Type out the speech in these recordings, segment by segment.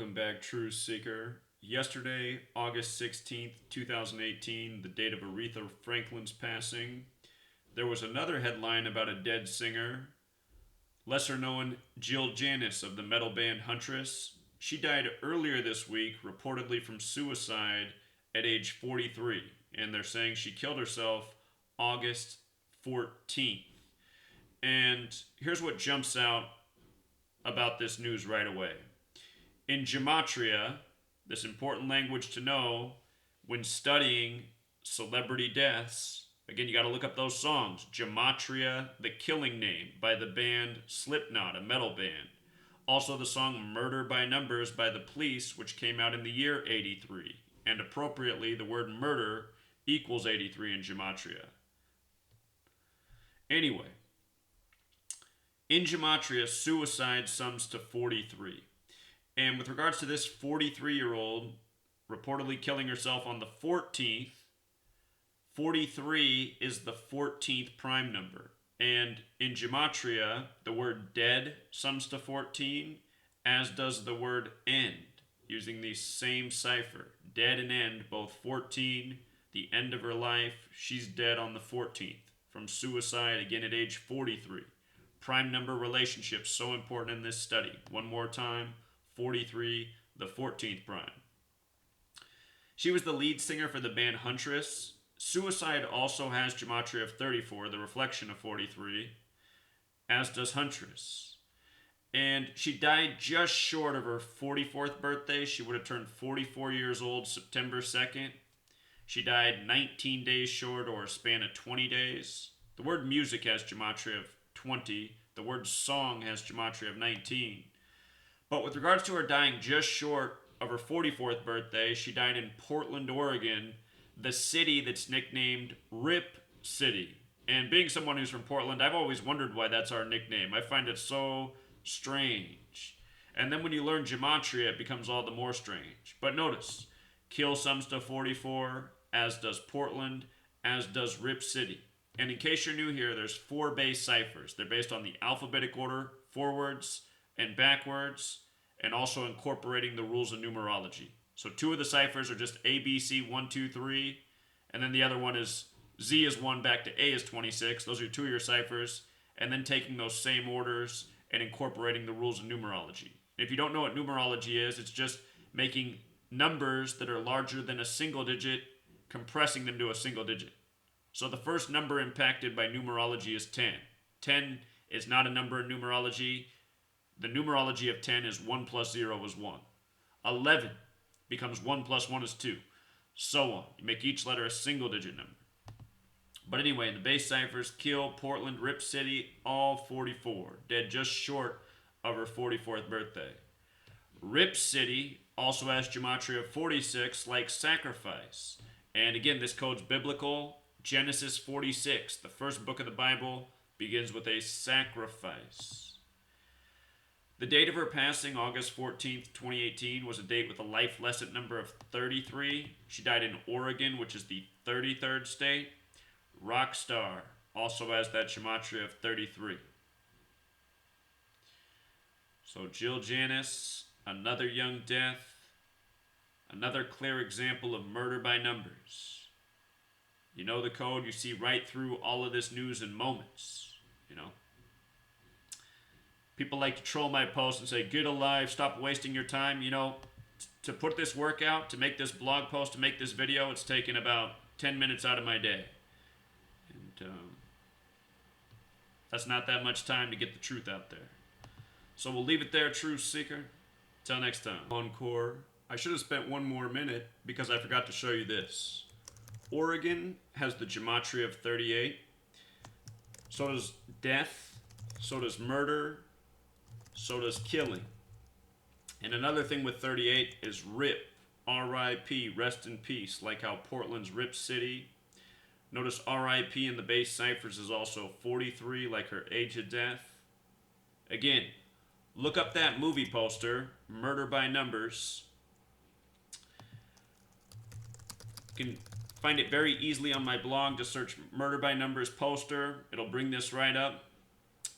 Welcome back, Truth Seeker. Yesterday, August 16th, 2018, the date of Aretha Franklin's passing, there was another headline about a dead singer, lesser known Jill Janus of the metal band Huntress. She died earlier this week, reportedly from suicide at age 43, and they're saying she killed herself August 14th. And here's what jumps out about this news right away. In Gematria, this important language to know when studying celebrity deaths, again, you got to look up those songs. Gematria, The Killing Name by the band Slipknot, a metal band. Also, the song Murder by Numbers by the Police, which came out in the year 83. And appropriately, the word murder equals 83 in Gematria. Anyway, in Gematria, suicide sums to 43. And with regards to this 43-year-old reportedly killing herself on the 14th, 43 is the 14th prime number. And in Gematria, the word dead sums to 14, as does the word end, using the same cipher. Dead and end, both 14, the end of her life. She's dead on the 14th from suicide, again at age 43. Prime number relationships, so important in this study. One more time. 43, the 14th prime. She was the lead singer for the band Huntress. Suicide also has Gematria of 34, the reflection of 43, as does Huntress. And she died just short of her 44th birthday. She would have turned 44 years old September 2nd. She died 19 days short, or a span of 20 days. The word music has Gematria of 20. The word song has Gematria of 19. But with regards to her dying just short of her 44th birthday, she died in Portland, Oregon, the city that's nicknamed Rip City. And being someone who's from Portland, I've always wondered why that's our nickname. I find it so strange. And then when you learn Gematria, it becomes all the more strange. But notice, kill sums to 44, as does Portland, as does Rip City. And in case you're new here, there's 4 base ciphers. They're based on the alphabetic order, forwards, and backwards, and also incorporating the rules of numerology. So 2 of the ciphers are just A, B, C, 1, 2, 3, and then the other one is Z is 1 back to A is 26. Those are 2 of your ciphers, and then taking those same orders and incorporating the rules of numerology. And if you don't know what numerology is, it's just making numbers that are larger than a single digit, compressing them to a single digit. So the first number impacted by numerology is 10. 10 is not a number in numerology. The numerology of 10 is 1 plus 0 is 1. 11 becomes 1 plus 1 is 2. So on. You make each letter a single digit number. But anyway, in the base ciphers, kill, Portland, Rip City, all 44. Dead just short of her 44th birthday. Rip City also has Gematria of 46, like sacrifice. And again, this code's biblical. Genesis 46, the first book of the Bible, begins with a sacrifice. The date of her passing, August 14th, 2018, was a date with a life lesson number of 33. She died in Oregon, which is the 33rd state. Rockstar also has that Gematria of 33. So Jill Janus, another young death, another clear example of murder by numbers. You know the code, you see right through all of this news in moments, you know. People like to troll my posts and say, get alive, stop wasting your time. You know, to put this work out, to make this blog post, to make this video, it's taken about 10 minutes out of my day. And that's not that much time to get the truth out there. So we'll leave it there, Truth Seeker. Till next time. Encore. I should have spent one more minute because I forgot to show you this. Oregon has the Gematria of 38. So does death. So does murder. So does killing. And another thing with 38 is RIP. R-I-P, rest in peace, like how Portland's Rip City. Notice R-I-P in the base ciphers is also 43, like her age of death. Again, look up that movie poster, Murder by Numbers. You can find it very easily on my blog. Just search Murder by Numbers poster. It'll bring this right up.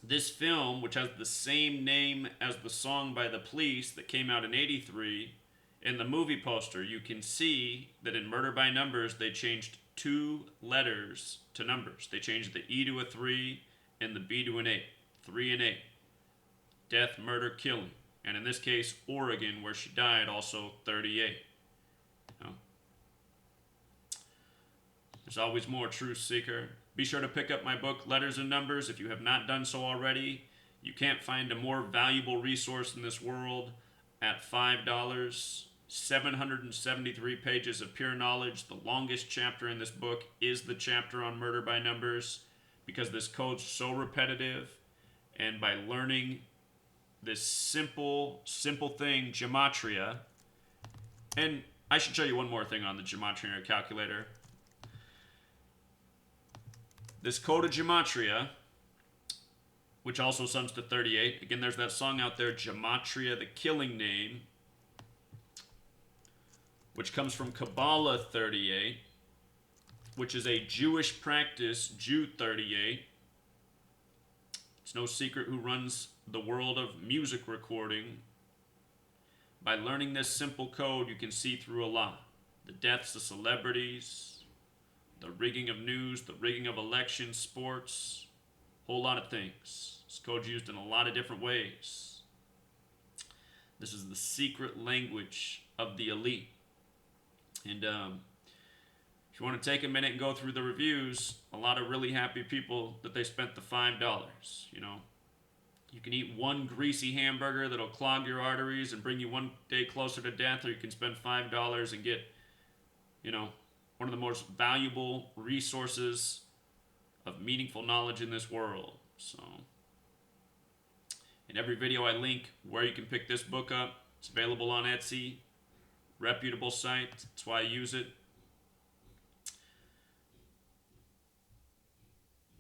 This film, which has the same name as the song by the Police that came out in '83, in the movie poster, you can see that in Murder by Numbers, they changed 2 letters to numbers. They changed the E to a 3 and the B to an 8. 3 and 8. Death, murder, killing. And in this case, Oregon, where she died, also 38. You know? There's always more, truth seeker. Be sure to pick up my book, Letters and Numbers, if you have not done so already. You can't find a more valuable resource in this world at $5. 773 pages of pure knowledge. The longest chapter in this book is the chapter on murder by numbers, because this code's so repetitive, and by learning this simple thing, Gematria. And I should show you one more thing on the Gematria calculator. This code of Gematria, which also sums to 38. Again, there's that song out there, Gematria, the killing name, which comes from Kabbalah 38, which is a Jewish practice, Jew 38. It's no secret who runs the world of music recording. By learning this simple code, you can see through a lot. The deaths of celebrities, the rigging of news, the rigging of elections, sports, a whole lot of things. This code's used in a lot of different ways. This is the secret language of the elite. And if you want to take a minute and go through the reviews, a lot of really happy people that they spent the $5. You know, you can eat one greasy hamburger that'll clog your arteries and bring you one day closer to death, or you can spend $5 and get, you know, one of the most valuable resources of meaningful knowledge in this world. So, in every video I link where you can pick this book up. It's available on Etsy. Reputable site. That's why I use it.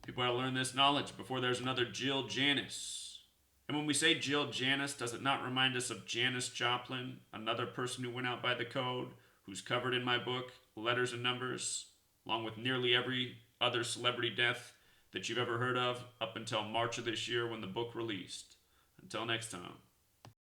People gotta learn this knowledge before there's another Jill Janus. And when we say Jill Janus, does it not remind us of Janice Joplin, another person who went out by the code, who's covered in my book, Letters and Numbers, along with nearly every other celebrity death that you've ever heard of up until March of this year when the book released. Until next time.